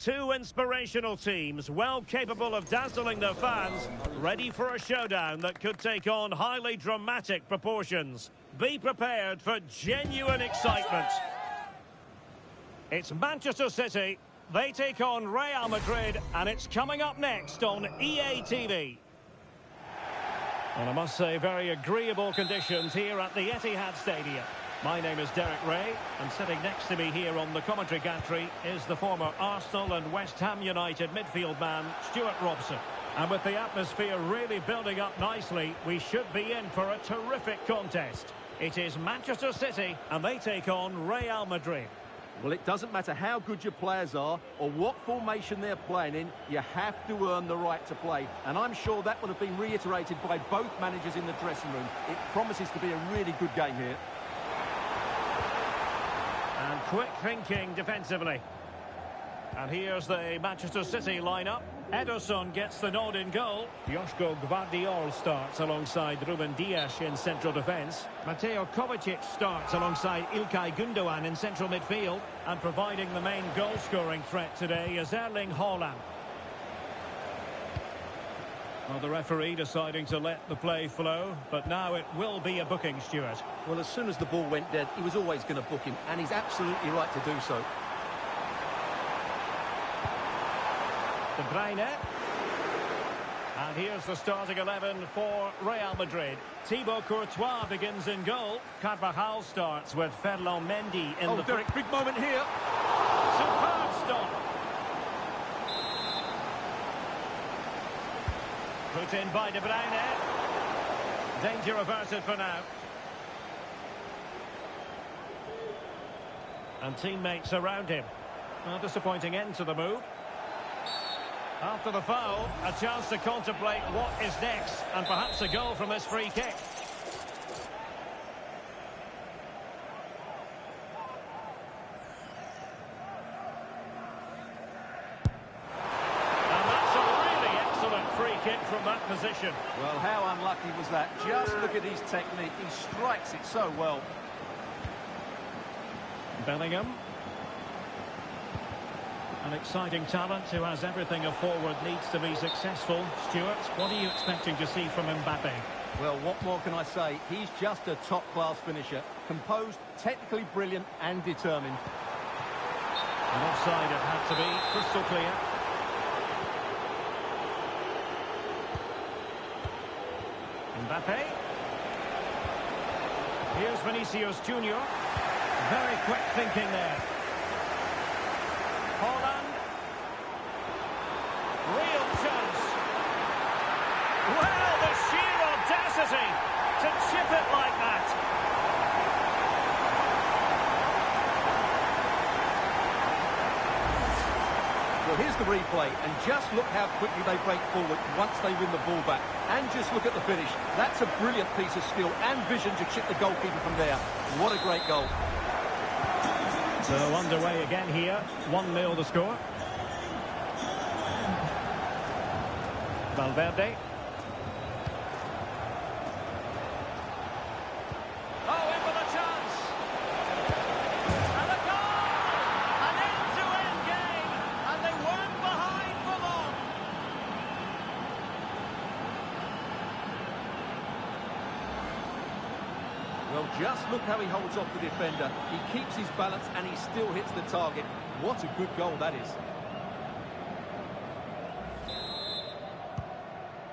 Two inspirational teams, well capable of dazzling their fans, ready for a showdown that could take on highly dramatic proportions. Be prepared for genuine excitement. It's Manchester City. They take on Real Madrid, and it's coming up next on EA TV. And I must say, very agreeable conditions here at the Etihad Stadium. My name is Derek Ray, and sitting next to me here on the commentary gantry is the former Arsenal and West Ham United midfield man, Stuart Robson. And with the atmosphere really building up nicely, we should be in for a terrific contest. It is Manchester City, and they take on Real Madrid. Well, it doesn't matter how good your players are or what formation they're playing in, you have to earn the right to play. And I'm sure that would have been reiterated by both managers in the dressing room. It promises to be a really good game here. And quick thinking defensively. And here's the Manchester City lineup. Ederson gets the nod in goal. Joško Gvardiol starts alongside Ruben Dias in central defence. Mateo Kovacic starts alongside Ilkay Gundogan in central midfield. And providing the main goal-scoring threat today is Erling Haaland. Well, the referee deciding to let the play flow, but now it will be a booking, Stuart. Well, as soon as the ball went dead, he was always going to book him, and he's absolutely right to do so. De Bruyne. And here's the starting 11 for Real Madrid. Thibaut Courtois begins in goal. Carvajal starts with Ferland Mendy in the... Derek, big moment here. Superb stop. Put in by De Bruyne. Danger averted for now. And teammates around him. A disappointing end to the move. After the foul, a chance to contemplate what is next, and perhaps a goal from this free kick. And that's a really excellent free kick from that position. Well, how unlucky was that? Just look at his technique. He strikes it so well. Bellingham. An exciting talent who has everything a forward needs to be successful. Stuart, what are you expecting to see from Mbappe? Well, what more can I say? He's just a top-class finisher. Composed, technically brilliant and determined. And offside it had to be, crystal clear. Mbappe. Here's Vinicius Junior. Very quick thinking there. Haaland. Real chance. Well, the sheer audacity to chip it like that. Well, here's the replay, and just look how quickly they break forward once they win the ball back. And just look at the finish. That's a brilliant piece of skill and vision to chip the goalkeeper from there. What a great goal. So underway again here, 1-0 the score. Valverde. Oh, in for the chance! And a goal! An end-to-end game, and they weren't behind for long. Well, just look how he holds off the defender. He keeps his balance and he still hits the target. What a good goal that is.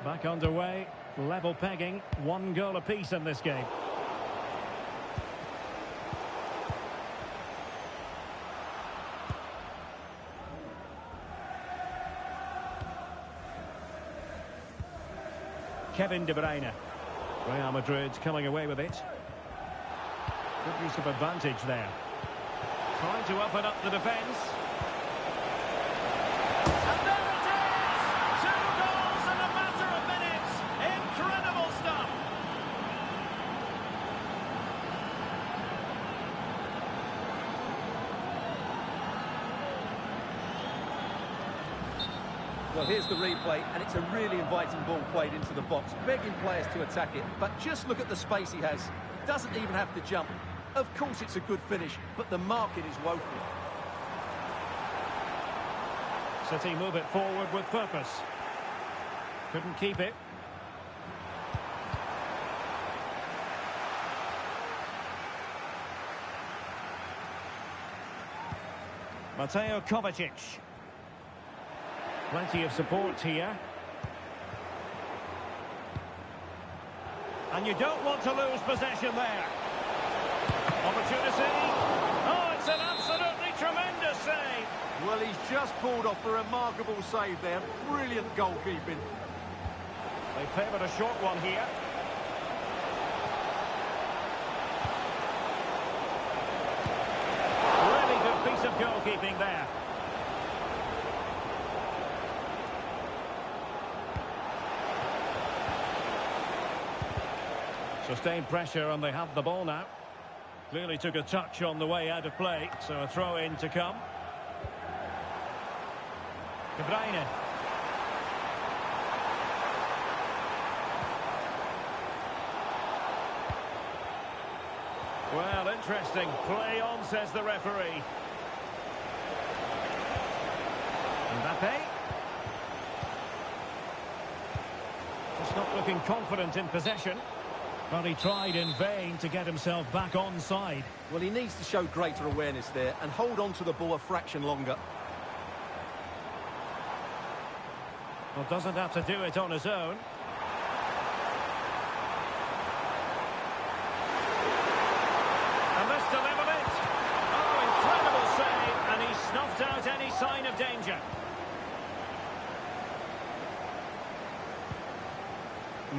Back underway, level pegging, 1 goal apiece in this game. Kevin De Bruyne. Real Madrid coming away with it. Good use of advantage there. Trying to open up the defence. And there it is! 2 goals in a matter of minutes. Incredible stuff. Well, here's the replay, and it's a really inviting ball played into the box, begging players to attack it. But just look at the space he has. Doesn't even have to jump. Of course it's a good finish, but the marking is woeful. City move it forward with purpose. Couldn't keep it. Mateo Kovacic. Plenty of support here. And you don't want to lose possession there. Opportunity. Oh, it's an absolutely tremendous save. Well, he's just pulled off a remarkable save there. Brilliant goalkeeping. They favoured a short one here. Really good piece of goalkeeping there. Sustained pressure and they have the ball now. Clearly took a touch on the way out of play, so a throw in to come. De Bruyne. Well, interesting. Play on, says the referee. Mbappe. Just not looking confident in possession. But he tried in vain to get himself back onside. Well, he needs to show greater awareness there and hold on to the ball a fraction longer. Well, doesn't have to do it on his own. And this to level it. Oh, incredible save, and he snuffed out any sign of danger.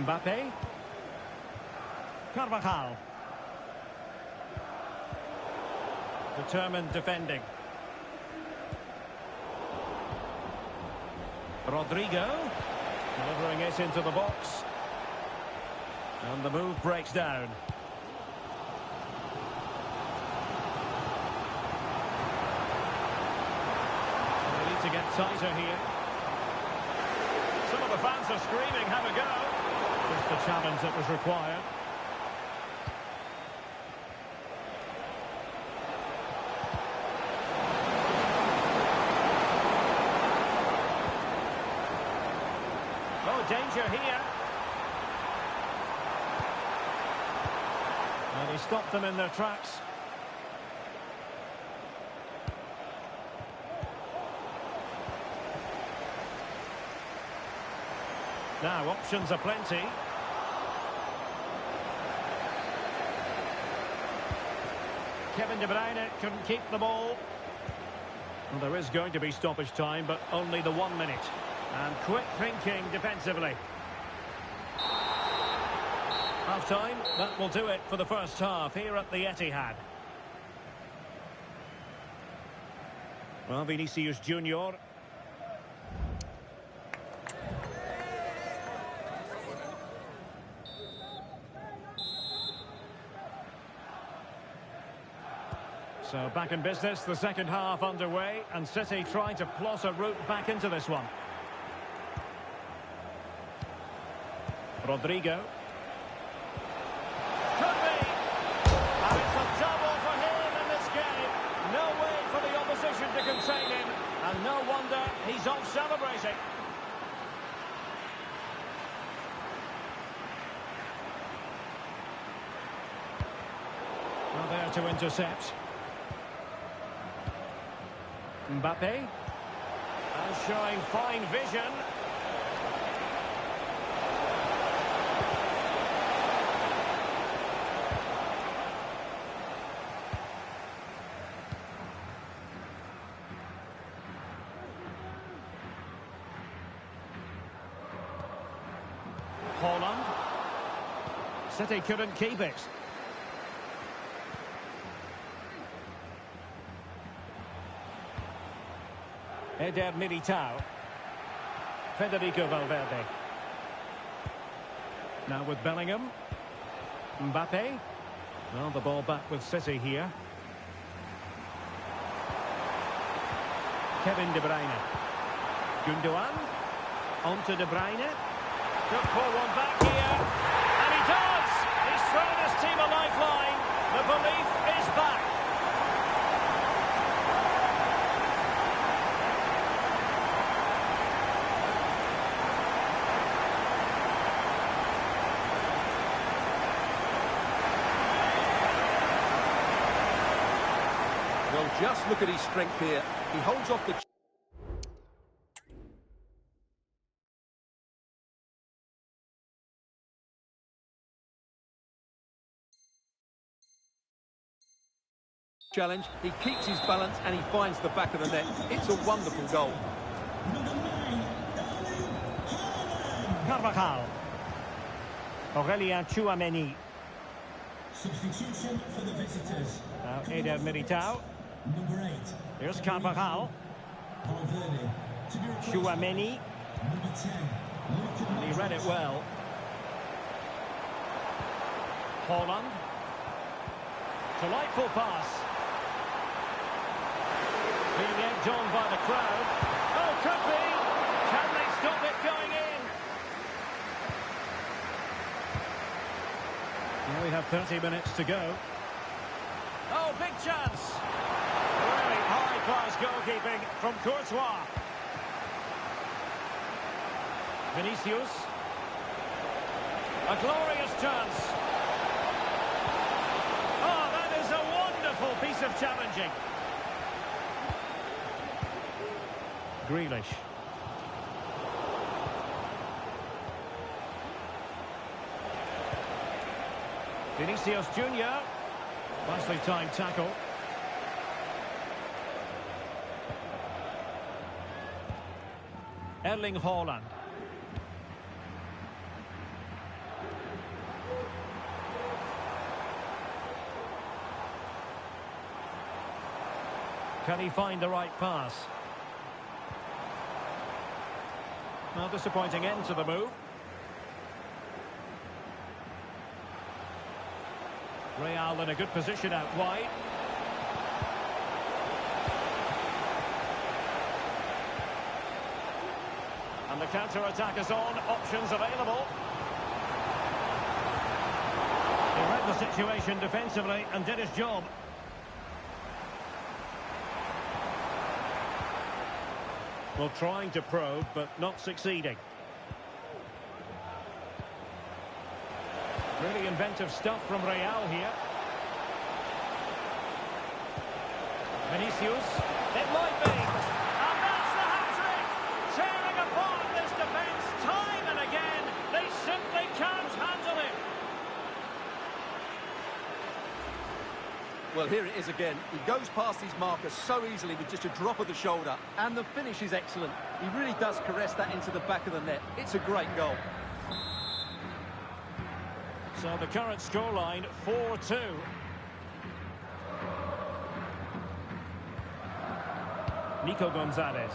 Mbappe. Carvajal. Determined defending. Rodrigo. Delivering it into the box. And the move breaks down. They need to get tighter here. Some of the fans are screaming, have a go. Just the challenge that was required. Danger here. And he stopped them in their tracks. Now, options are plenty. Kevin De Bruyne couldn't keep the ball. Well, there is going to be stoppage time, but only the 1 minute. And quick thinking defensively. Half-time, that will do it for the first half here at the Etihad. Well, Vinicius Junior. So back in business, the second half underway, and City trying to plot a route back into this one. Rodrigo. Could be. And it's a double for him in this game. No way for the opposition to contain him. And no wonder he's off celebrating. Well, there to intercept. Mbappe. And showing fine vision. Holland. City couldn't keep it. Eder Militao. Federico Valverde. Now with Bellingham. Mbappe. Well, the ball back with City here. Kevin De Bruyne. Gundogan. On to De Bruyne. Could pull one back here. And he does! He's thrown his team a lifeline. The belief is back. Just look at his strength here. He holds off the challenge. He keeps his balance and he finds the back of the net. It's a wonderful goal. Carvajal. Aurelien Tchouameni. Substitution for the visitors. Now Eder Militao. Number 8. Here's Carvajal. Valverde. To be replaced. Tchouameni. Number 10. And he read it well. Haaland. Delightful pass. Being egged on by the crowd. Oh, could be. Can they stop it going in? Now we have 30 minutes to go. Oh, big chance. Really high-class goalkeeping from Courtois. Vinicius. A glorious chance. Oh, that is a wonderful piece of challenging. Grealish. Vinicius Junior. Nicely timed tackle. Erling Haaland. Can he find the right pass? Well, disappointing end to the move. Real in a good position out wide. And the counter-attack is on. Options available. He read the situation defensively and did his job. Well, trying to probe, but not succeeding. Really inventive stuff from Real here. Vinicius. It might be. And that's the hat-trick! Tearing apart this defence time and again. They simply can't handle it. Well, here it is again. He goes past his marker so easily with just a drop of the shoulder. And the finish is excellent. He really does caress that into the back of the net. It's a great goal. So the current scoreline, 4-2. Nico Gonzalez.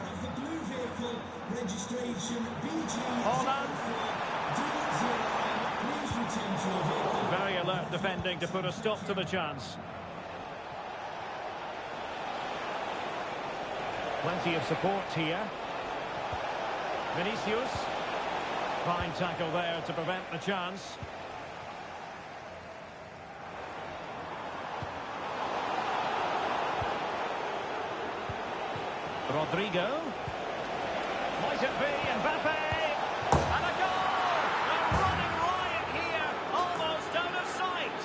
Of the blue vehicle, registration BG. Haaland. Please return to your vehicle. Very alert defending to put a stop to the chance. Plenty of support here. Vinicius. Fine tackle there to prevent the chance. Rodrigo. Might it be Mbappe? And a goal! A running riot here, almost out of sight.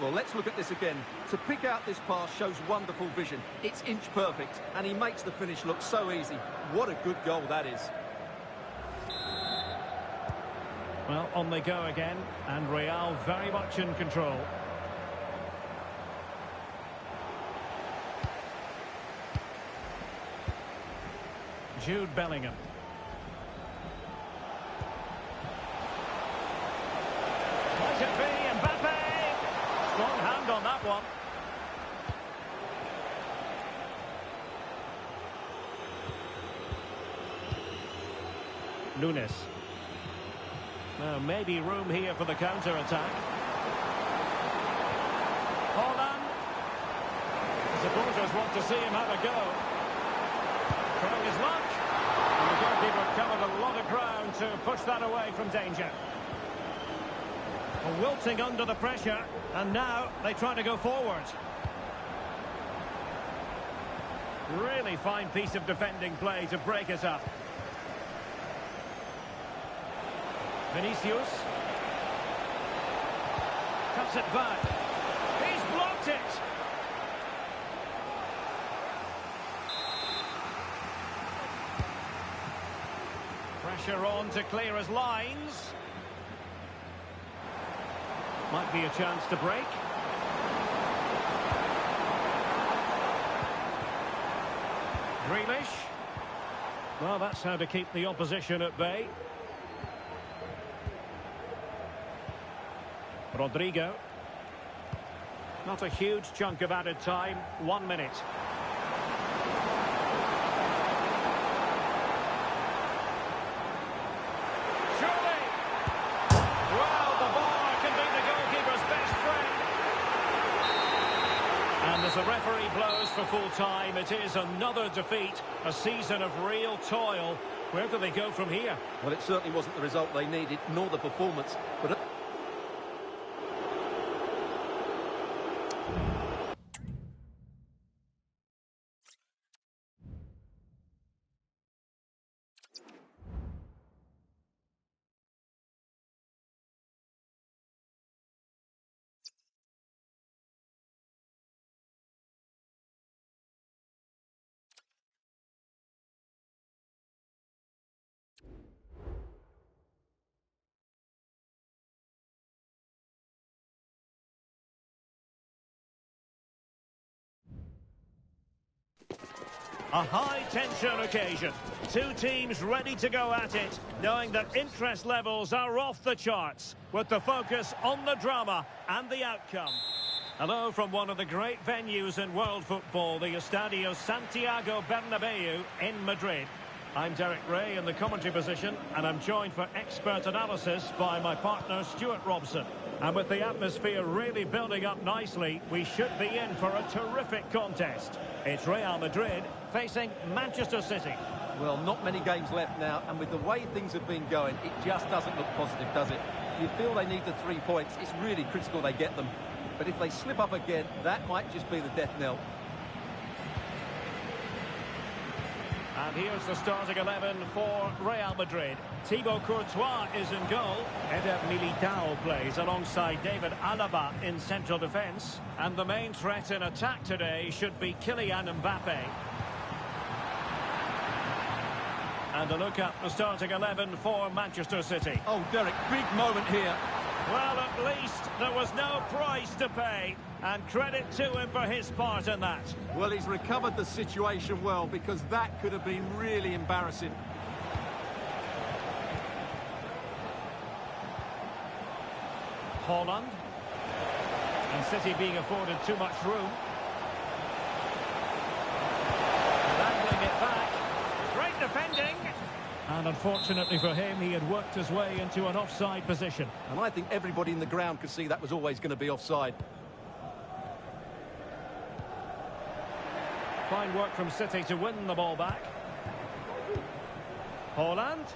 Well, let's look at this again. To pick out this pass shows wonderful vision. It's inch perfect, and he makes the finish look so easy. What a good goal that is. Well, on they go again, and Real very much in control. Jude Bellingham. Might it be Mbappe? Strong hand on that one. Nunes. Now, maybe room here for the counter-attack. Haaland. The supporters want to see him have a go. Trying his luck. And the goalkeeper covered a lot of ground to push that away from danger. Wilting under the pressure, and now they try to go forward. Really fine piece of defending play to break us up. Vinicius. Cuts it back. He's blocked it. Pressure on to clear his lines. Might be a chance to break. Grealish. Well, that's how to keep the opposition at bay. Rodrigo. Not a huge chunk of added time. 1 minute. Surely! Well, the bar can be the goalkeeper's best friend. And as the referee blows for full time, it is another defeat. A season of real toil. Where do they go from here? Well, it certainly wasn't the result they needed, nor the performance. But a high-tension occasion. Two teams ready to go at it, knowing that interest levels are off the charts, with the focus on the drama and the outcome. Hello from one of the great venues in world football, the Estadio Santiago Bernabeu in Madrid. I'm Derek Ray in the commentary position, and I'm joined for expert analysis by my partner Stuart Robson. And with the atmosphere really building up nicely, we should be in for a terrific contest. It's Real Madrid facing Manchester City. well, not many games left now, and with the way things have been going, it just doesn't look positive, does it? You feel they need the 3 points. It's really critical they get them. But if they slip up again, that might just be the death knell. And here's the starting 11 for Real Madrid. Thibaut Courtois is in goal. Eder Militao plays alongside David Alaba in central defence. And the main threat in attack today should be Kylian Mbappe. And a look at the starting 11 for Manchester City. Oh, Derek, big moment here. Well, at least there was no price to pay. And credit to him for his part in that. Well, he's recovered the situation well, because that could have been really embarrassing. Haaland. And City being afforded too much room. And angling it back. Great defending. And unfortunately for him, he had worked his way into an offside position. And I think everybody in the ground could see that was always going to be offside. Fine work from City to win the ball back. Haaland.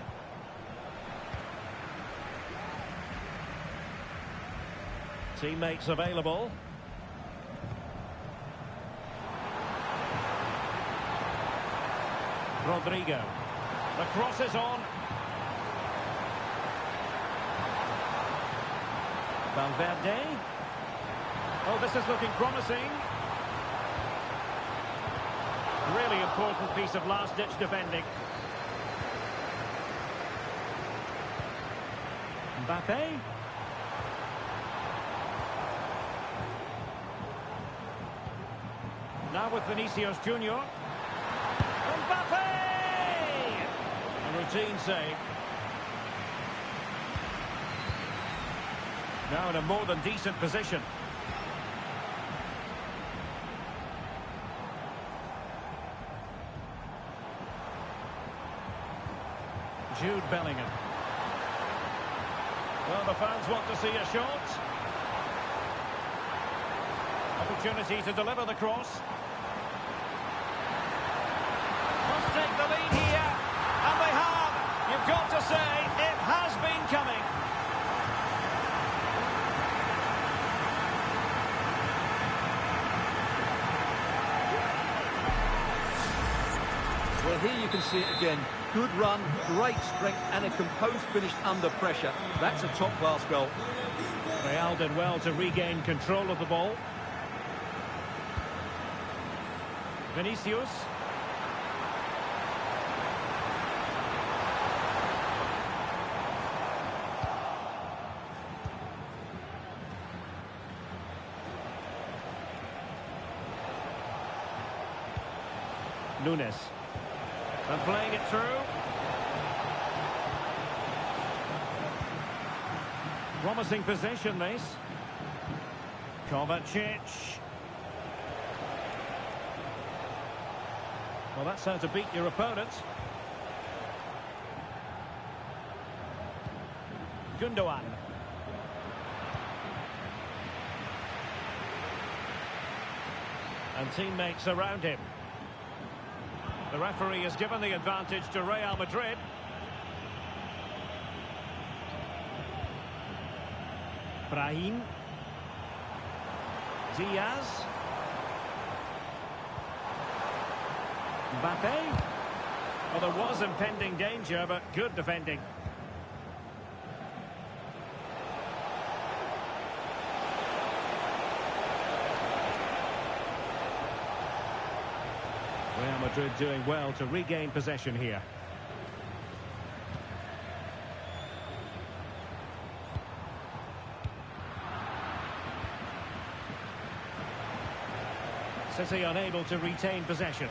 Teammates available. Rodrigo. The cross is on. Valverde. Oh, this is looking promising. Really important piece of last-ditch defending. Mbappe. Now with Vinicius Junior. Mbappe! A routine save. Now in a more than decent position. Jude Bellingham. Well, the fans want to see a shot. Opportunity to deliver the cross. Must take the lead here. And they have. You've got to say, it has been coming. Well, here you can see it again. Good run, great strength, and a composed finish under pressure. That's a top-class goal. Real did well to regain control of the ball. Vinicius. Nunes. And playing it through. Promising possession, this. Kovacic. Well, that's how to beat your opponent. Gundogan. And teammates around him. The referee has given the advantage to Real Madrid. Brahim. Diaz. Mbappe. Well, there was impending danger, but good defending. Real Madrid doing well to regain possession here. City unable to retain possession.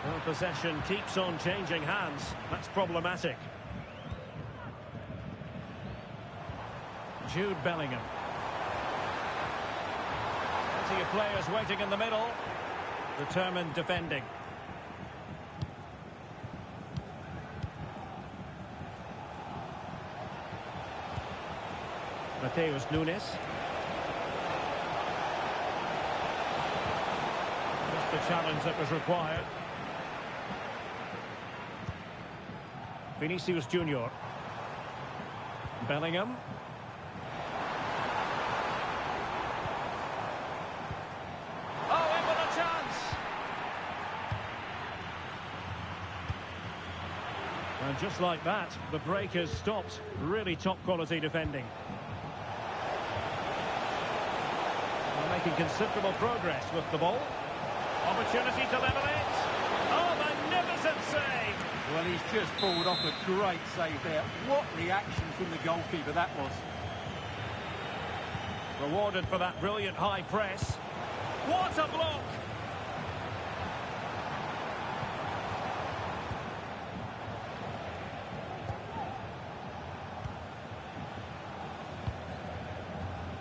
Well, possession keeps on changing hands. That's problematic. Jude Bellingham. Plenty of players waiting in the middle. Determined defending. Mateus Nunes. Just the challenge that was required. Vinicius Junior. Bellingham. And just like that, the break has stopped. Really top quality defending. They're making considerable progress with the ball. Opportunity to level it. Oh, magnificent save! Well, he's just pulled off a great save there. What reaction from the goalkeeper that was. Rewarded for that brilliant high press. What a block!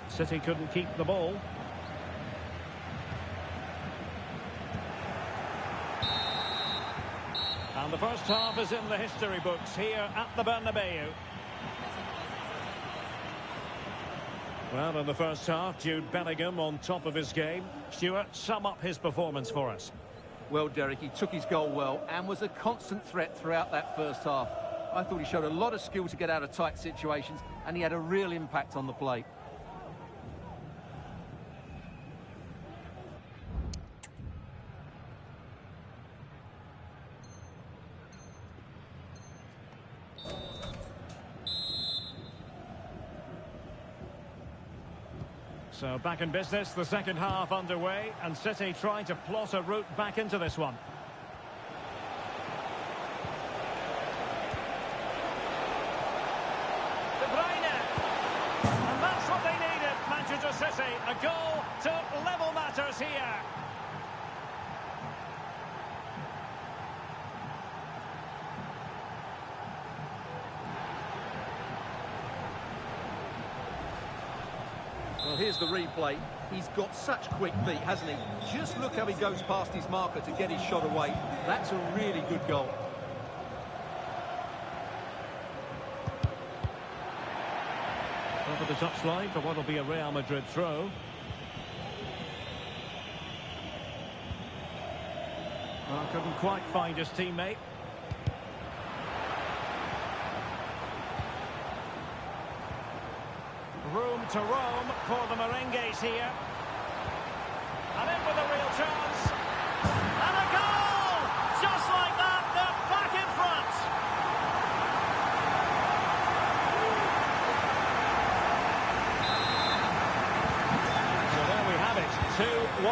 City couldn't keep the ball. And the first half is in the history books here at the Bernabeu. Well, in the first half, Jude Bellingham on top of his game. Stuart, sum up his performance for us. Well, Derek, he took his goal well and was a constant threat throughout that first half. I thought he showed a lot of skill to get out of tight situations, and he had a real impact on the play. So back in business, the second half underway, and City trying to plot a route back into this one. De Bruyne! And that's what they needed, Manchester City. A goal to level matters here. Well, here's the replay. He's got such quick feet, hasn't he? Just look how he goes past his marker to get his shot away. That's a really good goal. Over the touchline for what will be a Real Madrid throw. Well, couldn't quite find his teammate. Room to roam for the Merengues here. And in with a real chance. And a goal!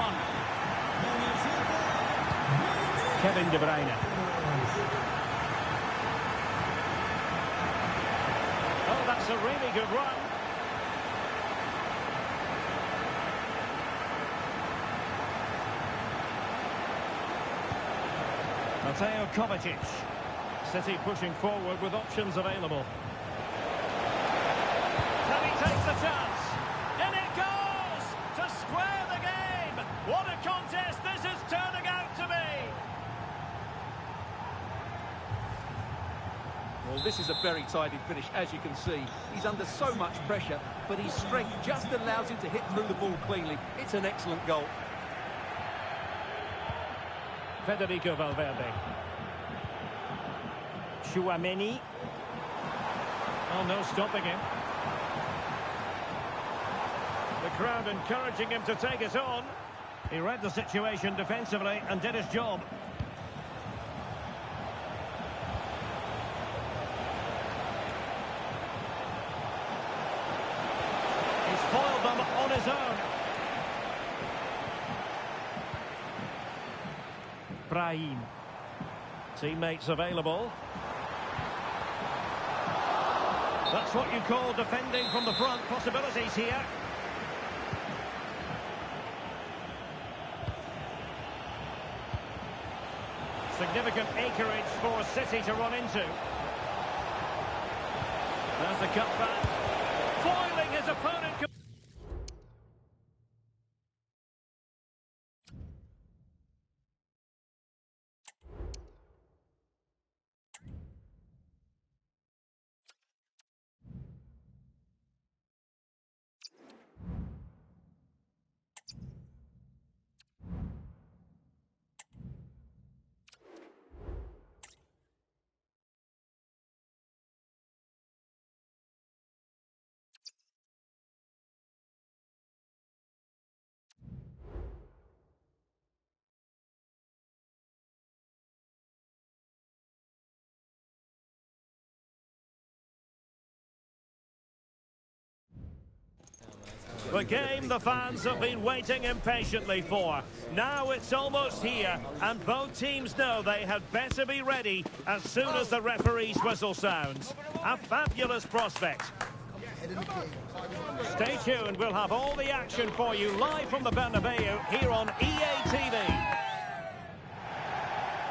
one. Kevin De Bruyne. Oh, that's a really good run. Mateo Kovacic. City pushing forward with options available. And he takes the chance. In it goes! To square the game! What a contest this is turning out to be! Well, this is a very tidy finish, as you can see. He's under so much pressure, but his strength just allows him to hit through the ball cleanly. It's an excellent goal. Federico Valverde. Chouameni. Oh, no stopping him. The crowd encouraging him to take it on. He read the situation defensively and did his job. He's foiled them on his own. Brahim. Teammates available. That's what you call defending from the front. Possibilities here. Significant acreage for City to run into. There's the cutback. Foiling his opponent. The game the fans have been waiting impatiently for. Now it's almost here, and both teams know they had better be ready as soon as the referee's whistle sounds. A fabulous prospect. Stay tuned, we'll have all the action for you live from the Bernabeu here on EA TV.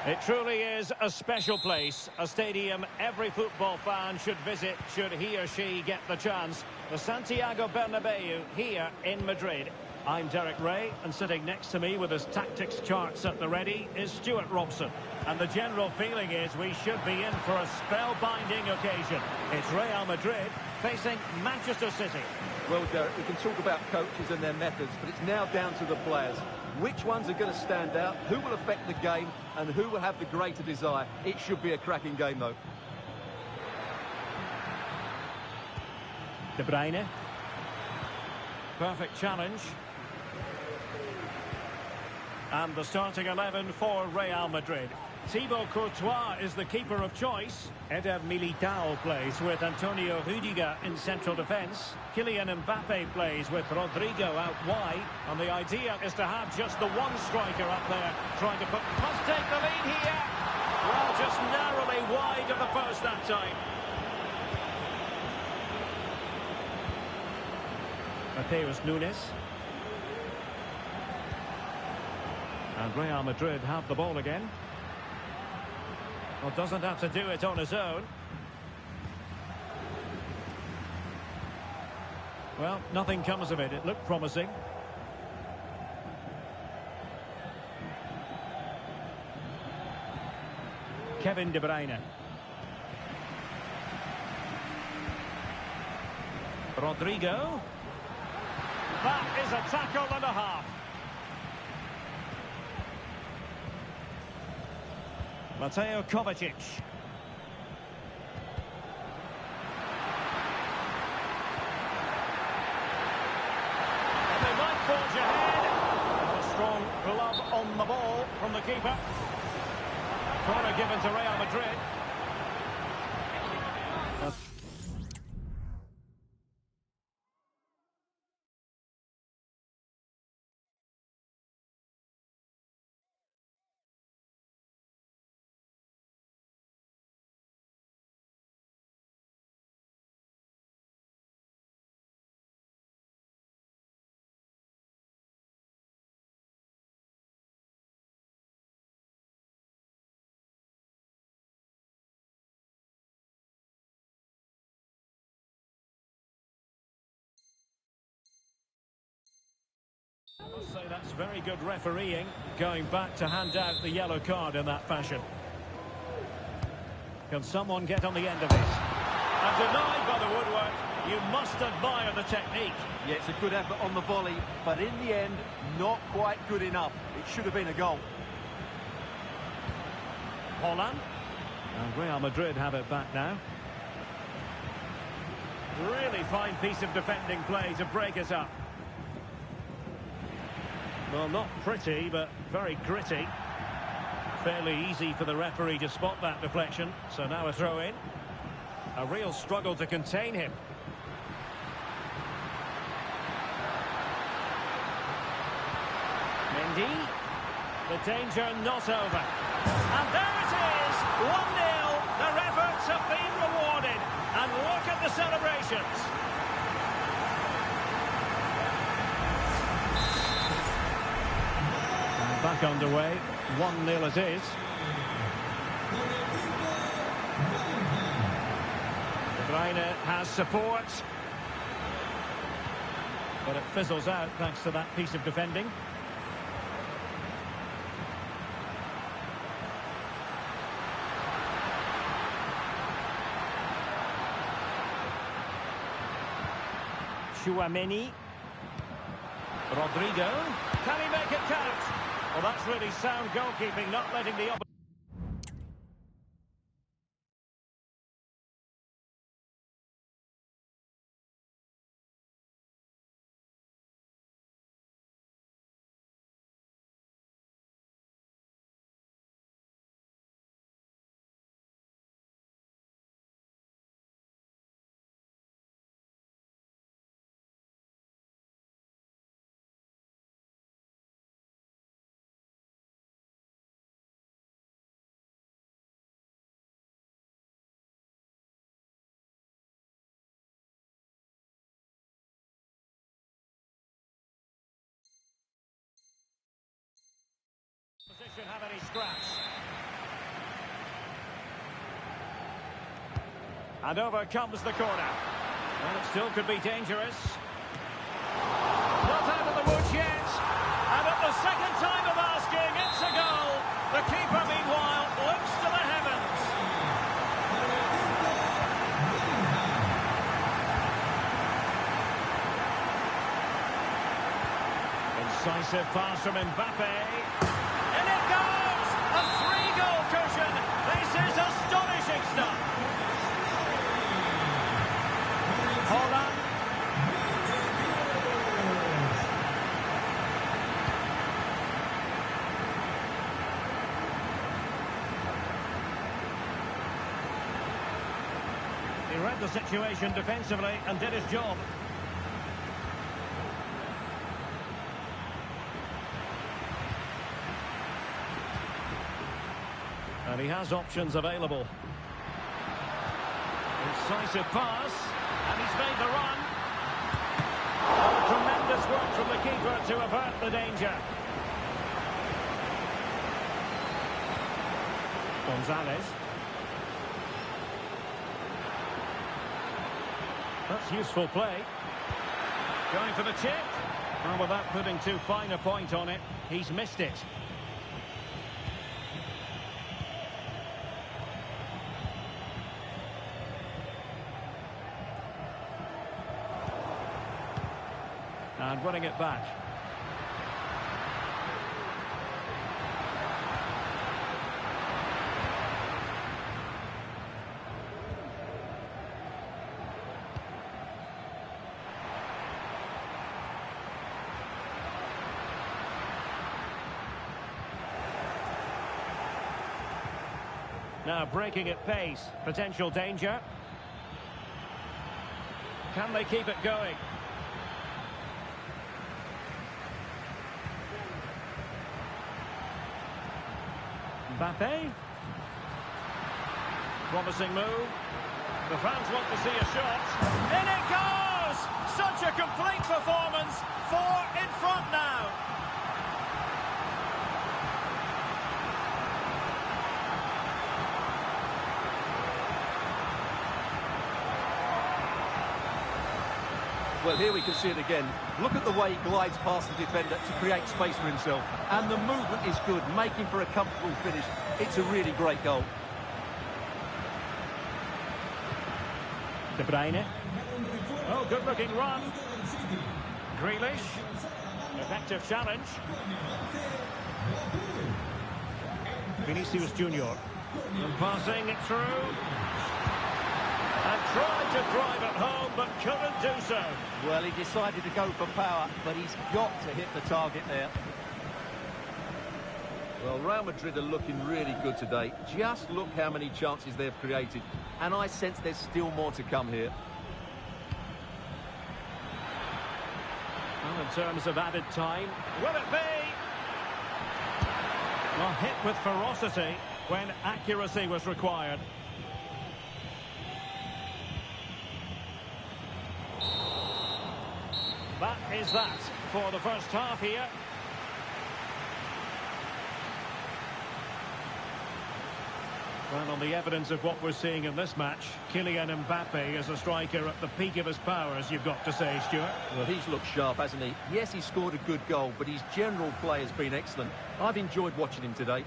It truly is a special place, a stadium every football fan should visit should he or she get the chance. The Santiago Bernabeu here in Madrid. I'm Derek Ray, and sitting next to me with his tactics charts at the ready is Stuart Robson. And the general feeling is we should be in for a spellbinding occasion. It's Real Madrid facing Manchester City. Well, Derek, we can talk about coaches and their methods, but it's now down to the players. Which ones are going to stand out, who will affect the game, and who will have the greater desire? It should be a cracking game, though. De Bruyne. Perfect challenge. And the starting 11 for Real Madrid. Thibaut Courtois is the keeper of choice. Eder Militao plays with Antonio Rudiger in central defence. Kylian Mbappe plays with Rodrigo out wide. And the idea is to have just the one striker up there trying to put... Must take the lead here. Well, just narrowly wide of the post that time. Mateus Nunes. And Real Madrid have the ball again. Well, doesn't have to do it on his own. Well, nothing comes of it. It looked promising. Kevin De Bruyne. Rodrigo. That is a tackle and a half. Mateo Kovacic. And they might forge ahead. A strong glove on the ball from the keeper. Corner given to Real Madrid. Say that's very good refereeing, going back to hand out the yellow card in that fashion. Can someone get on the end of this? And denied by the woodwork. You must admire the technique. Yeah, it's a good effort on the volley, but in the end, not quite good enough. It should have been a goal. Holland. And Real Madrid have it back now. Really fine piece of defending play to break us up. Well, not pretty, but very gritty. Fairly easy for the referee to spot that deflection. So now a throw in. A real struggle to contain him. Mendy. The danger not over. And there it is! 1-0. Their efforts have been rewarded. And look at the celebrations. And back underway. 1-0 it is. De Bruyne has support. But it fizzles out thanks to that piece of defending. Chouameni. Rodrigo. Can he make it count? Well, that's really sound goalkeeping, not letting the opposition. Have any scraps. And over comes the corner. Well, it still could be dangerous. Not out of the woods yet. And at the second time of asking, it's a goal. The keeper, meanwhile, looks to the heavens. Incisive pass from Mbappe. And it goes! A 3-goal cushion. This is astonishing stuff. Holland. He read the situation defensively and did his job. And he has options available. Incisive pass, and he's made the run. Oh, tremendous work from the keeper to avert the danger. Gonzalez. That's useful play. Going for the chip. Well, without putting too fine a point on it, he's missed it. And winning it back. Now breaking at pace, potential danger. Can they keep it going? Mbappe. Promising move. The fans want to see a shot. In it goes! Such a complete performance. 4 in front now. Well, here we can see it again. Look at the way he glides past the defender to create space for himself. And the movement is good, making for a comfortable finish. It's a really great goal. De Bruyne. Oh, good-looking run. Grealish. Effective challenge. Vinicius Junior. And passing it through. And tried to drive it home, but couldn't do so. Well, he decided to go for power, but he's got to hit the target there. Well, Real Madrid are looking really good today. Just look how many chances they've created. And I sense there's still more to come here. Well, in terms of added time, will it be? Well, hit with ferocity when accuracy was required. That is that for the first half here. Well, on the evidence of what we're seeing in this match, Kylian Mbappe is a striker at the peak of his powers, you've got to say, Stuart. Well, he's looked sharp, hasn't he? Yes, he scored a good goal, but his general play has been excellent. I've enjoyed watching him today.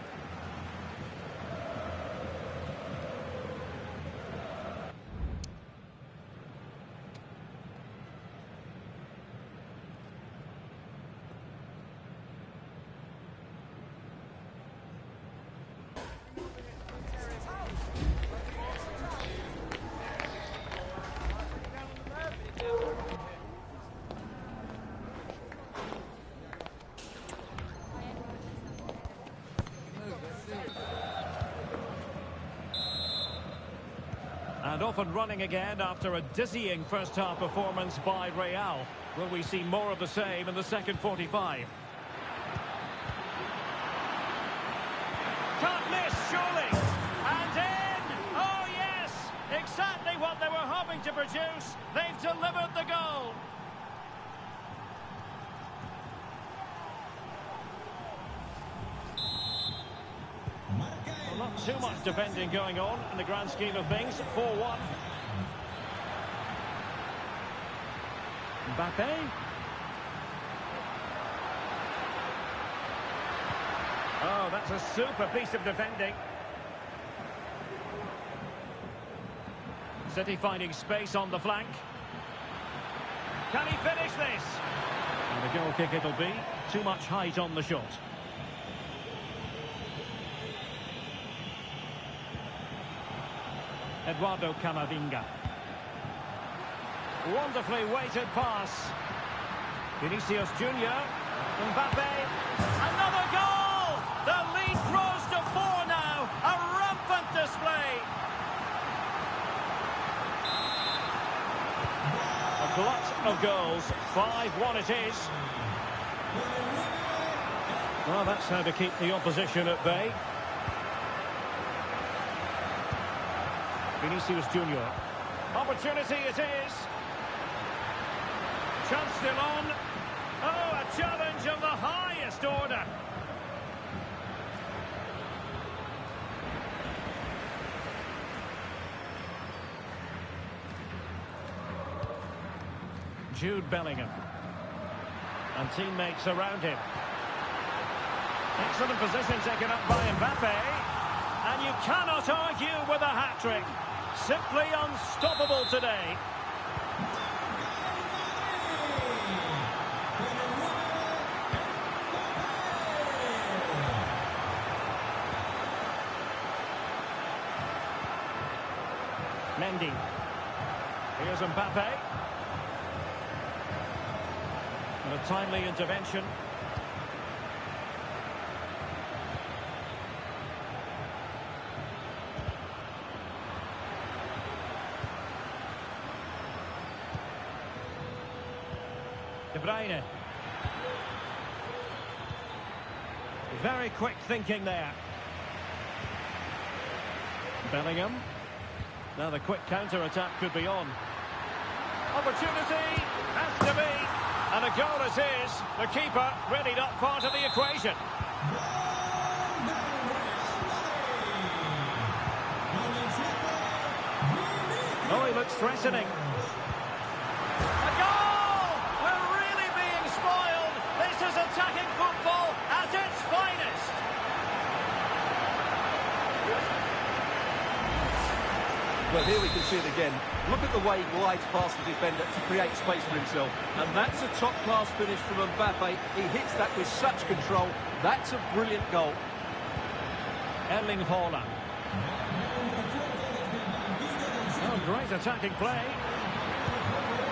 And off and running again after a dizzying first-half performance by Real. Will we see more of the same in the second 45? Can't miss, surely! And in! Oh, yes! Exactly what they were hoping to produce. They've delivered the goal. Well, not too much defending going on in the grand scheme of things. 4-1. Mbappe. Oh, that's a super piece of defending. City finding space on the flank. Can he finish this? And a goal kick it'll be. Too much height on the shot. Eduardo Camavinga. Wonderfully weighted pass. Vinicius Junior. Mbappe. Another goal! The lead grows to 4 now. A rampant display. A glut of goals. 5-1 it is. Well, that's how to keep the opposition at bay. Vinicius Junior. Opportunity it is. Chance still on. Oh, a challenge of the highest order. Jude Bellingham. And teammates around him. Excellent position taken up by Mbappe. And you cannot argue with a hat-trick. Simply unstoppable today. Mendy. Here's Mbappe. And a timely intervention. De Bruyne. Very quick thinking there. Bellingham. Now the quick counter-attack could be on. Opportunity has to be. And a goal it is. The keeper really not part of the equation. Oh, he looks threatening. A goal! Well, here we can see it again. Look at the way he glides past the defender to create space for himself. And that's a top-class finish from Mbappe. He hits that with such control. That's a brilliant goal. Erling Haaland. Oh, great attacking play.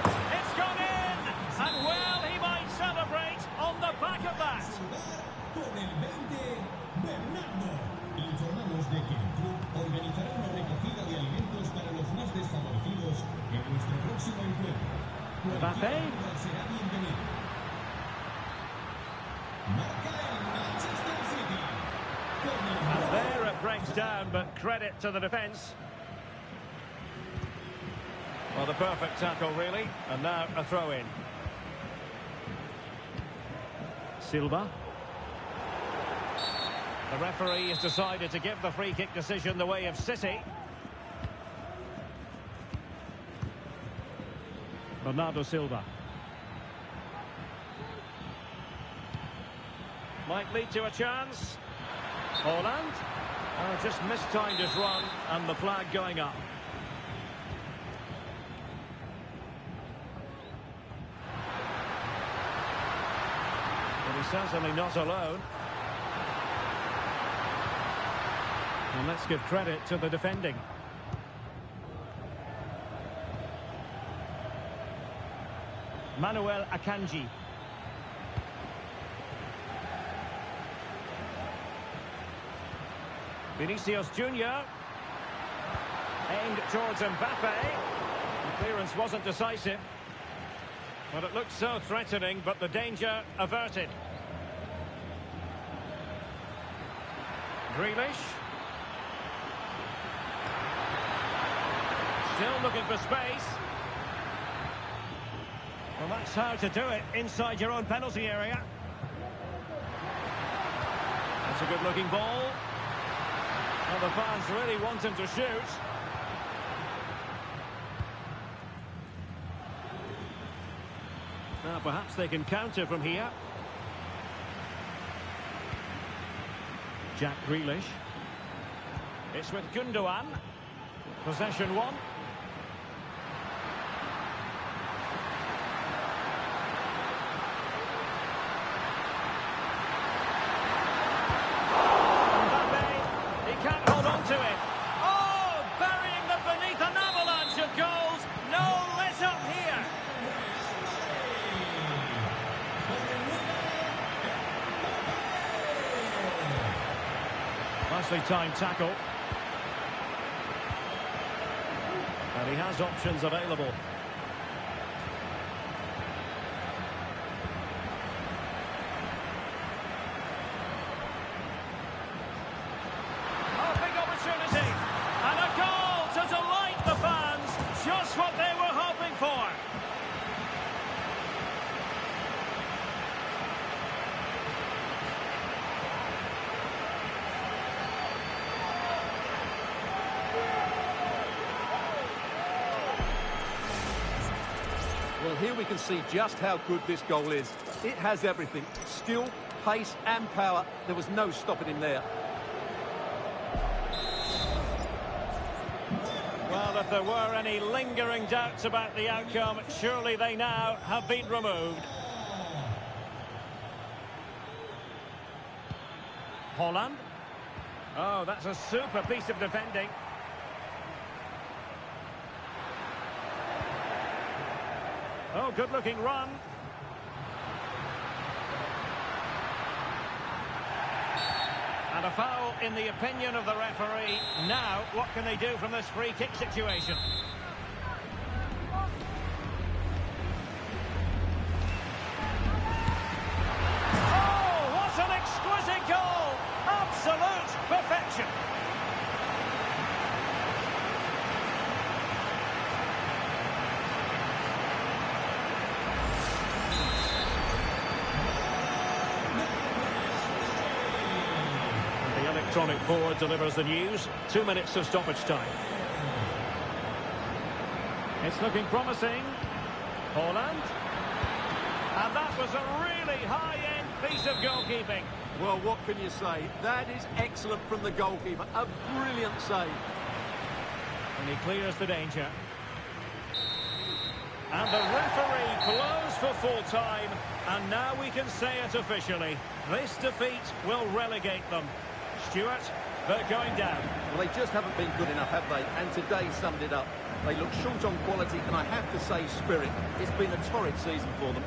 It's gone in! And well, he might celebrate on the back of that. Con el 20, Bernardo. Informamos de que el club organizará una recogida de alimentos para los más desfavorecidos en nuestro próximo encuentro. Mbappe. Será bienvenido. Marca el Manchester City. And there it breaks down, but credit to the defence. Well, the perfect tackle, really. And now a throw-in. Silva. The referee has decided to give the free-kick decision the way of City. Bernardo Silva. Might lead to a chance. Haaland. Oh, just mistimed his run, and the flag going up. But he's certainly not alone. And let's give credit to the defending. Manuel Akanji. Vinicius Junior. Aimed towards Mbappe. The clearance wasn't decisive. But it looked so threatening, but the danger averted. Grealish. Still looking for space. Well, that's how to do it inside your own penalty area. That's a good-looking ball. Well, the fans really want him to shoot. Now, perhaps they can counter from here. Jack Grealish. It's with Gundogan. Possession one. Nicely timed tackle. And he has options available. Oh, big opportunity. And a goal to delight the fans. Just what they were hoping for. Well, here we can see just how good this goal is. It has everything. Skill, pace and power. There was no stopping him there. Well, if there were any lingering doubts about the outcome, surely they now have been removed. Haaland. Oh, that's a super piece of defending. Oh, good-looking run. And a foul in the opinion of the referee. Now, what can they do from this free kick situation? Oh, what an exquisite goal! Absolute perfection. Electronic board delivers the news. 2 minutes of stoppage time. It's looking promising. Haaland. And that was a really high-end piece of goalkeeping. Well, what can you say? That is excellent from the goalkeeper. A brilliant save. And he clears the danger. And the referee blows for full time. And now we can say it officially. This defeat will relegate them. Stuart, they're going down. Well, they just haven't been good enough, have they? And today summed it up. They look short on quality, and I have to say spirit. It's been a torrid season for them.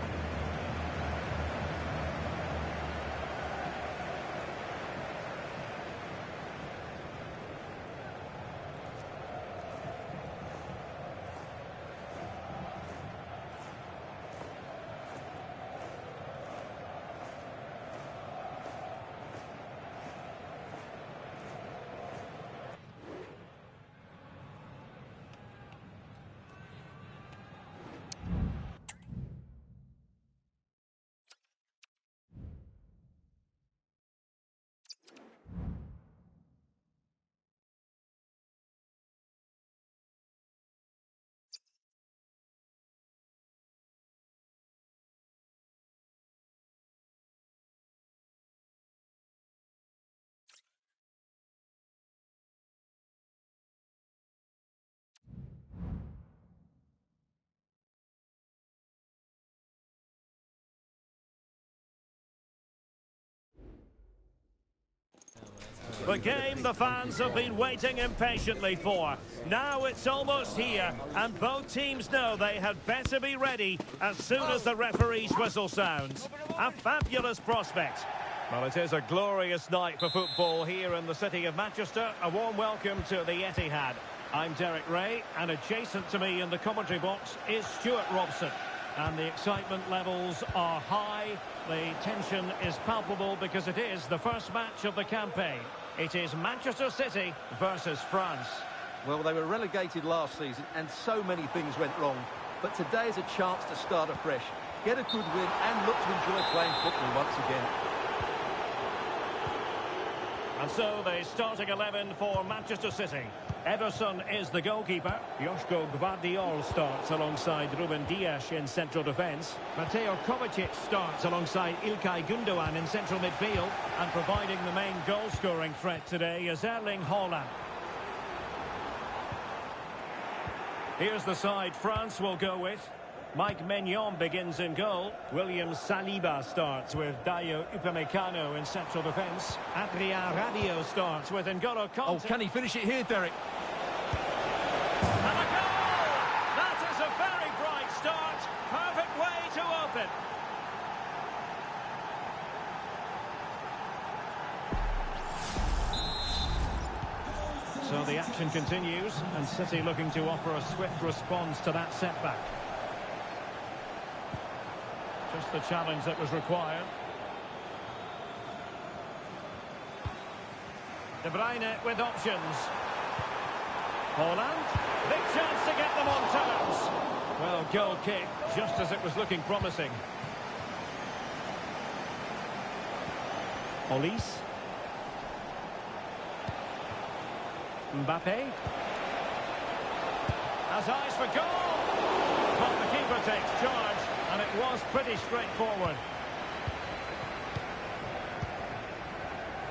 The game the fans have been waiting impatiently for. Now it's almost here, and both teams know they had better be ready as soon as the referee's whistle sounds. A fabulous prospect. Well, it is a glorious night for football here in the city of Manchester. A warm welcome to the Etihad. I'm Derek Ray, and adjacent to me in the commentary box is Stuart Robson. And the excitement levels are high. The tension is palpable because it is the first match of the campaign. It is Manchester City versus France. Well, they were relegated last season, and so many things went wrong. But today is a chance to start afresh, get a good win, and look to enjoy playing football once again. And so the starting 11 for Manchester City. Ederson is the goalkeeper. Joško Gvardiol starts alongside Ruben Dias in central defence. Mateo Kovacic starts alongside Ilkay Gundogan in central midfield. And providing the main goal-scoring threat today is Erling Haaland. Here's the side France will go with. Mike Maignan begins in goal. William Saliba starts with Dayo Upamecano in central defence. Adrien Rabiot starts with N'Golo Kanté. Oh, can he finish it here, Derek? And a goal! That is a very bright start. Perfect way to open. So the action continues, and City looking to offer a swift response to that setback. Just the challenge that was required. De Bruyne with options. Haaland, big chance to get them on terms. Well, goal kick, just as it was looking promising. Olise. Mbappe. Has eyes for goal. But the keeper takes charge, and it was pretty straightforward.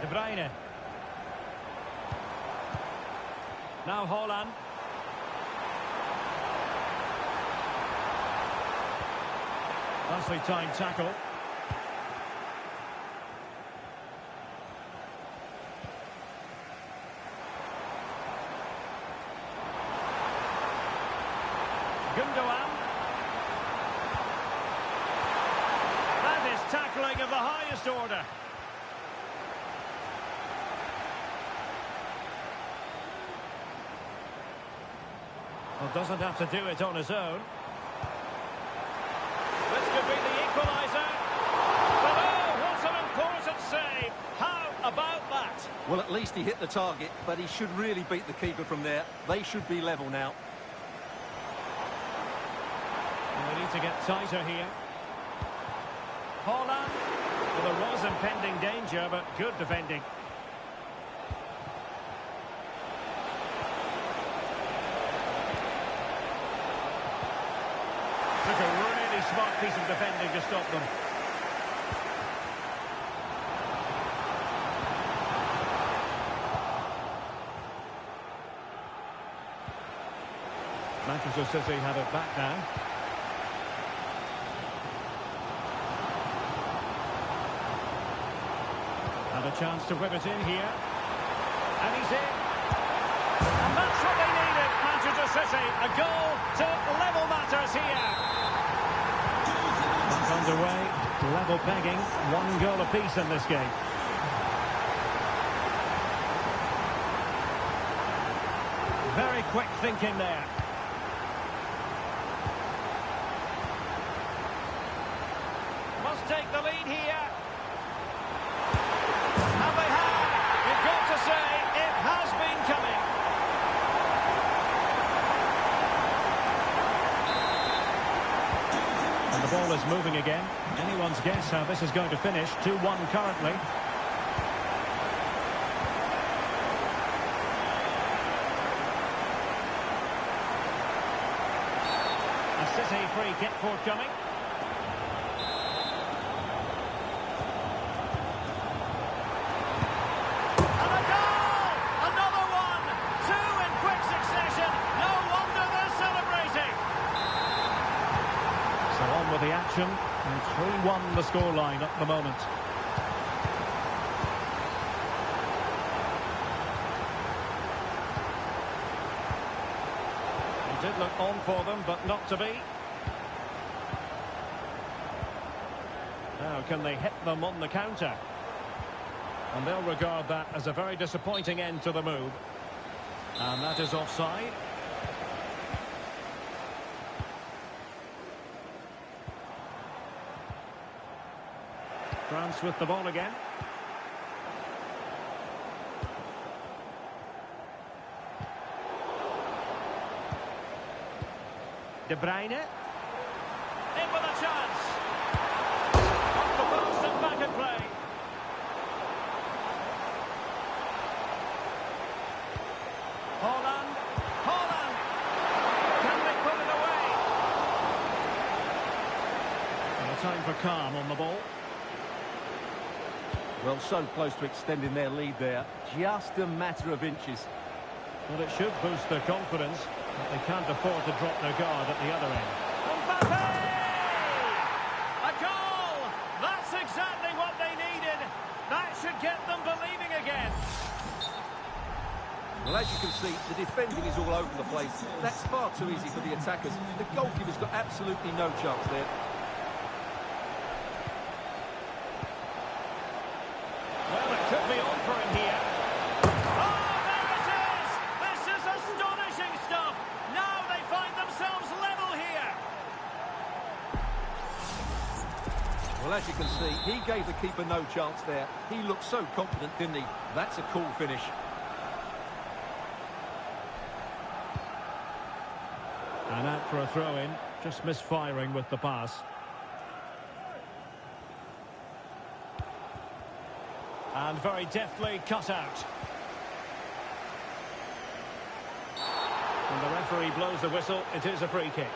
De Bruyne. Now Haaland. Nicely timed tackle. Gundogan. That is tackling of the highest order. Well, doesn't have to do it on his own. This could be the equaliser. But oh, what an important save. How about that? Well, at least he hit the target, but he should really beat the keeper from there. They should be level now. And they need to get tighter here. Haaland. Well, there was impending danger, but good defending. Took a really smart piece of defending to stop them. Manchester City have it back now. And a chance to whip it in here. And he's in. And that's what they needed, Manchester City. A goal to level matters here. Back underway, level pegging, 1 goal apiece in this game. Very quick thinking there. Must take the lead here. And they have. You've got to say, it has been coming. And the ball is moving again. Anyone's guess how this is going to finish. 2-1 currently. A City free kick forthcoming. And a goal! Another one! 2 in quick succession. No wonder they're celebrating. So on with the action. And 3-1 the scoreline at the moment. It did look on for them, but not to be. Now, can they hit them on the counter? And they'll regard that as a very disappointing end to the move. And that is offside. France with the ball again. De Bruyne. In with a chance. Off the post and back in play. Haaland. Haaland. Can they put it away? And a time for calm on the ball. Well, so close to extending their lead there. Just a matter of inches. Well, it should boost their confidence, but they can't afford to drop their guard at the other end. Mbappe! A goal! That's exactly what they needed. That should get them believing again. Well, as you can see, the defending is all over the place. That's far too easy for the attackers. The goalkeeper's got absolutely no chance there. Well, it could be on for him here. Oh, there it is! This is astonishing stuff. Now they find themselves level here. Well, as you can see, he gave the keeper no chance there. He looked so confident, didn't he? That's a cool finish. And out for a throw-in, just misfiring with the pass. And very deftly cut out. And the referee blows the whistle. It is a free kick.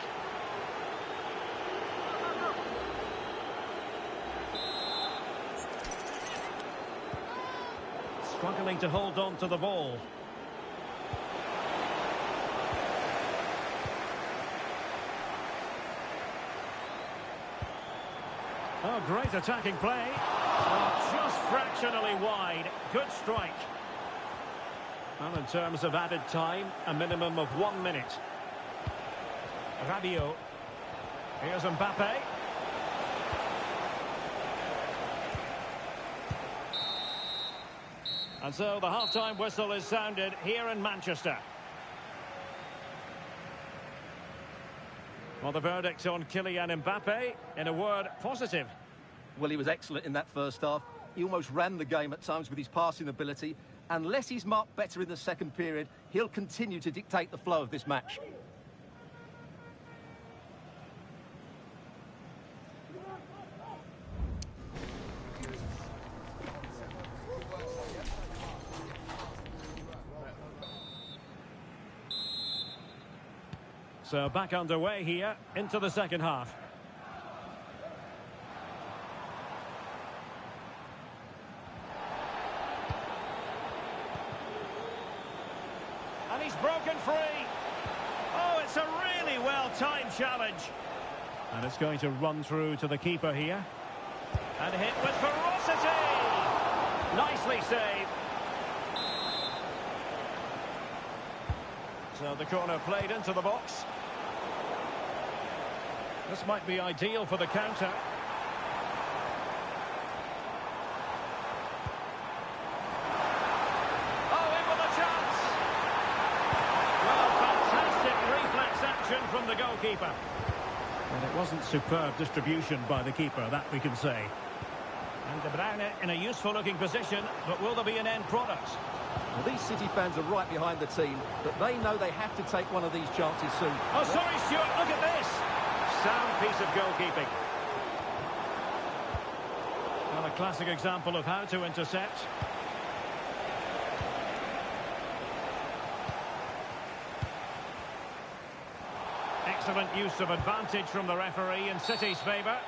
Struggling to hold on to the ball. Oh, great attacking play. Oh, just fractionally wide. Good strike. Well, in terms of added time, a minimum of 1 minute. Rabiot. Here's Mbappe. And so the half-time whistle is sounded here in Manchester. Well, the verdict on Kylian Mbappe, in a word, positive. Well, he was excellent in that first half. He almost ran the game at times with his passing ability. Unless he's marked better in the second period, he'll continue to dictate the flow of this match. So back underway here into the second half. And he's broken free. Oh, it's a really well-timed challenge. And it's going to run through to the keeper here. And hit with ferocity. Nicely saved. So the corner played into the box. This might be ideal for the counter. Oh, in with a chance. Well, fantastic reflex action from the goalkeeper. And it wasn't superb distribution by the keeper, that we can say. And De Bruyne in a useful-looking position, but will there be an end product? Well, these City fans are right behind the team, but they know they have to take one of these chances soon. Oh, sorry, Stuart, look at this. Sound piece of goalkeeping. Well, a classic example of how to intercept. Excellent use of advantage from the referee in City's favour.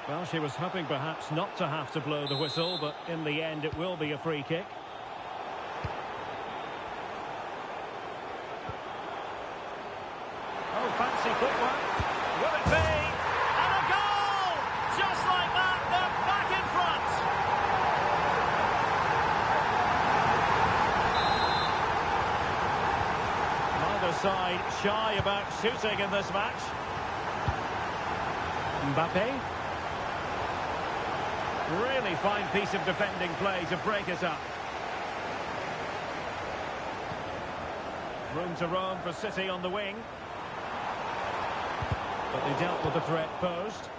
Well, she was hoping perhaps not to have to blow the whistle, but in the end it will be a free kick. Oh, fancy footwork. Will it be? And a goal! Just like that, they're back in front. Neither side shy about shooting in this match. Mbappe. Really fine piece of defending play to break it up. Room to roam for City on the wing. But they dealt with the threat posed.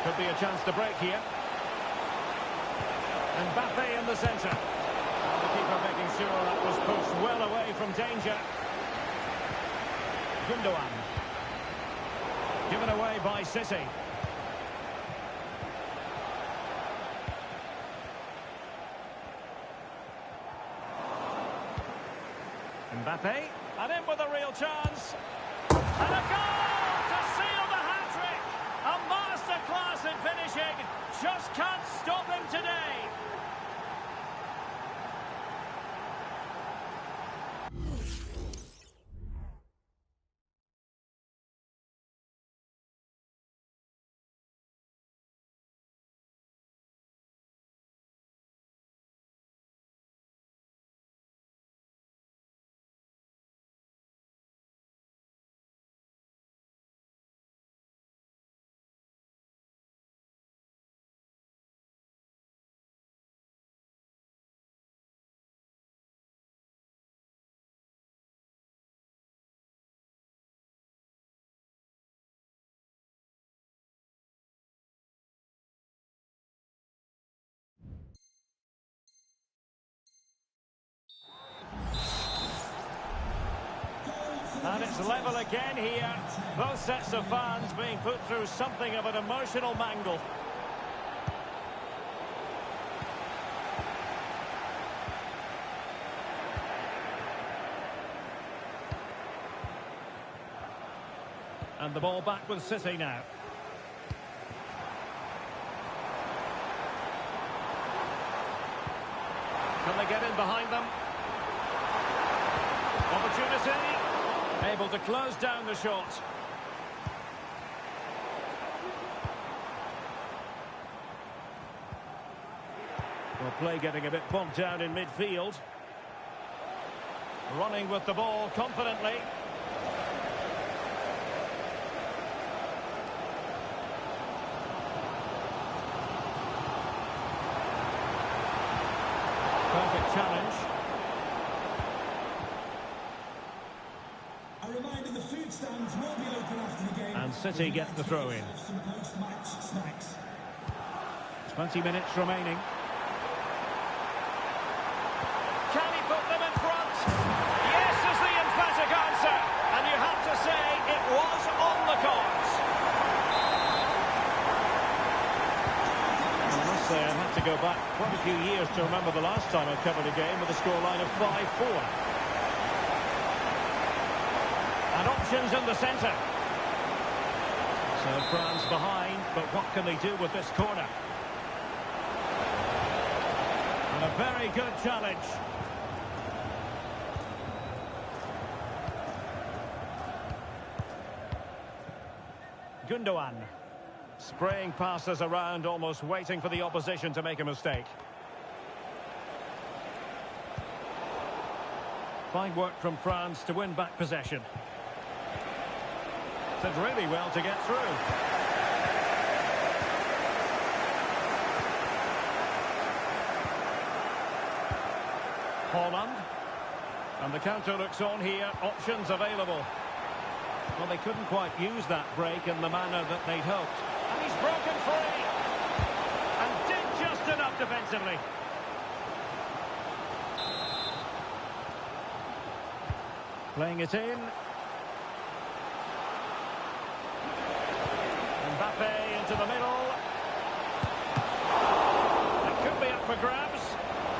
Could be a chance to break here. And Mbappe in the centre. And the keeper making sure that was pushed well away from danger. Gundogan. Given away by City. Mbappe, and in with a real chance. And a goal to seal the hat-trick. A masterclass in finishing. Just can't stop him today. And it's level again here. Both sets of fans being put through something of an emotional mangle. And the ball back with City now. Can they get in behind them? Opportunity. Able to close down the shot. Well, play getting a bit bogged down in midfield. Running with the ball confidently. Perfect challenge. A reminder, the food stands will be open after the game. And City get the throw in. Some post-match snacks. 20 minutes remaining. Can he put them in front? Yes is the emphatic answer. And you have to say it was on the cards. I must say I'd have to go back quite a few years to remember the last time I covered a game with a scoreline of 5-4. And options in the centre. So France behind, but what can they do with this corner? And a very good challenge. Gundogan. Spraying passes around, almost waiting for the opposition to make a mistake. Fine work from France to win back possession. Did really well to get through. Holland. And the counter looks on here. Options available. Well, they couldn't quite use that break in the manner that they'd hoped. And he's broken free. And did just enough defensively. Playing it in. Mbappe into the middle. It could be up for grabs.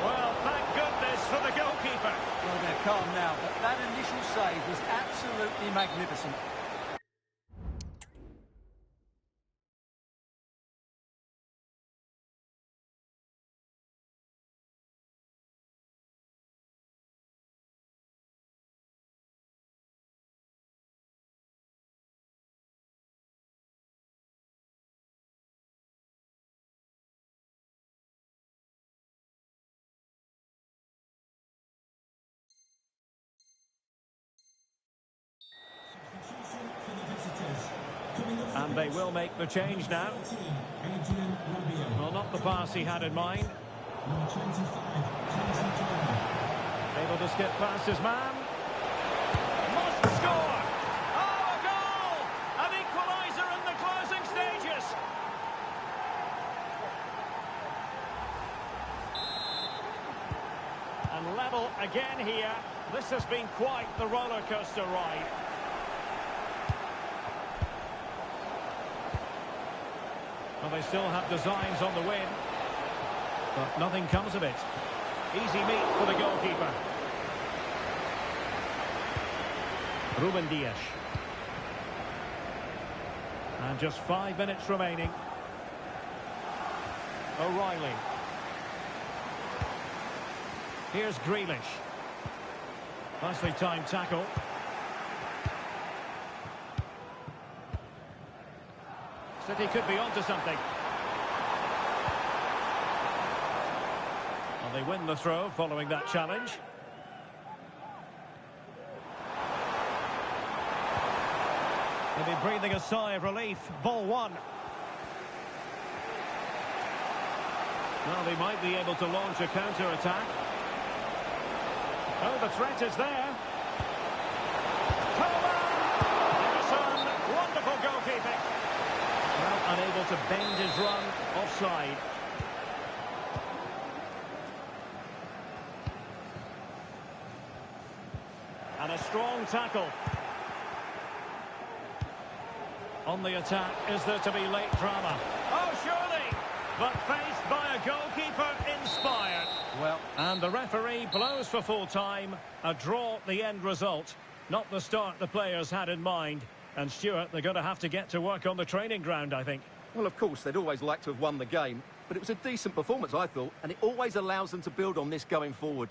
Well, thank goodness for the goalkeeper. Well, they're calm now, but that initial save was absolutely magnificent. And they will make the change now. Well, not the pass he had in mind. Able to skip past his man. Must score! Oh, a goal! An equaliser in the closing stages. And level again here. This has been quite the roller coaster ride. Well, they still have designs on the win, but nothing comes of it. Easy meet for the goalkeeper. Ruben Dias. And just 5 minutes remaining. O'Reilly. Here's Grealish. Nicely timed tackle. City could be onto something. Well, they win the throw following that challenge. They'll be breathing a sigh of relief. Ball one. Well, they might be able to launch a counter-attack. Oh, the threat is there. Henderson, wonderful goalkeeping. Well, unable to bend his run offside. And a strong tackle. On the attack, is there to be late drama? Oh, surely! But faced by a goalkeeper inspired. Well, and the referee blows for full time. A draw, the end result. Not the start the players had in mind. And Stuart, they're going to have to get to work on the training ground, I think. well, of course, they'd always like to have won the game, but it was a decent performance, I thought, and it always allows them to build on this going forward.